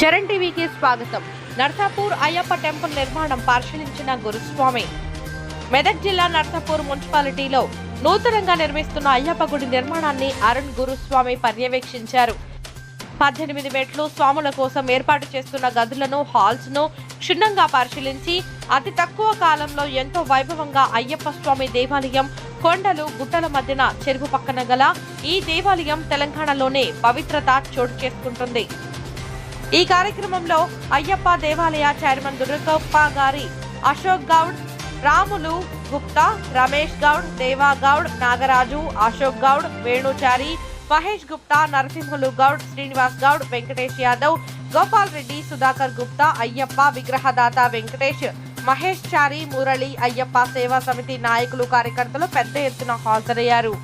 చరణ్ టీవీకి స్వాగతం. నర్సాపూర్ అయ్యప్ప టెంపుల్ నిర్మాణం పరిశీలించిన గురుస్వామి. మెదక్ జిల్లా నర్సాపూర్ మున్సిపాలిటీలో నూతనంగా నిర్మిస్తున్న అయ్యప్ప గుడి నిర్మాణాన్ని అరుణ్ గురుస్వామి పర్యవేక్షించారు. 18 మెట్లు స్వాముల కోసం ఏర్పాటు చేస్తున్న గదులను, హాల్స్ ను క్షుణ్ణంగా పరిశీలించి అతి తక్కువ కాలంలో ఎంతో వైభవంగా అయ్యప్ప స్వామి దేవాలయం కొండలు గుట్టల మధ్యన చెరువు పక్కన గల ఈ దేవాలయం తెలంగాణలోనే పవిత్రత చోటు చేసుకుంటుంది. ఈ కార్యక్రమంలో అయ్యప్ప దేవాలయ చైర్మన్ దుర్గప్ప గారి, అశోక్ గౌడ్, రాములు గుప్తా, రమేష్ గౌడ్, దేవా గౌడ్, నాగరాజు, అశోక్ గౌడ్, వేణుచారి, మహేష్ గుప్తా, నరసింహులు గౌడ్, శ్రీనివాస్ గౌడ్, వెంకటేష్ యాదవ్, గోపాల్ రెడ్డి, సుధాకర్ గుప్తా, అయ్యప్ప విగ్రహదాత వెంకటేష్, మహేష్ చారి, మురళి, అయ్యప్ప సేవా సమితి నాయకులు, కార్యకర్తలు పెద్ద ఎత్తున హాజరయ్యారు.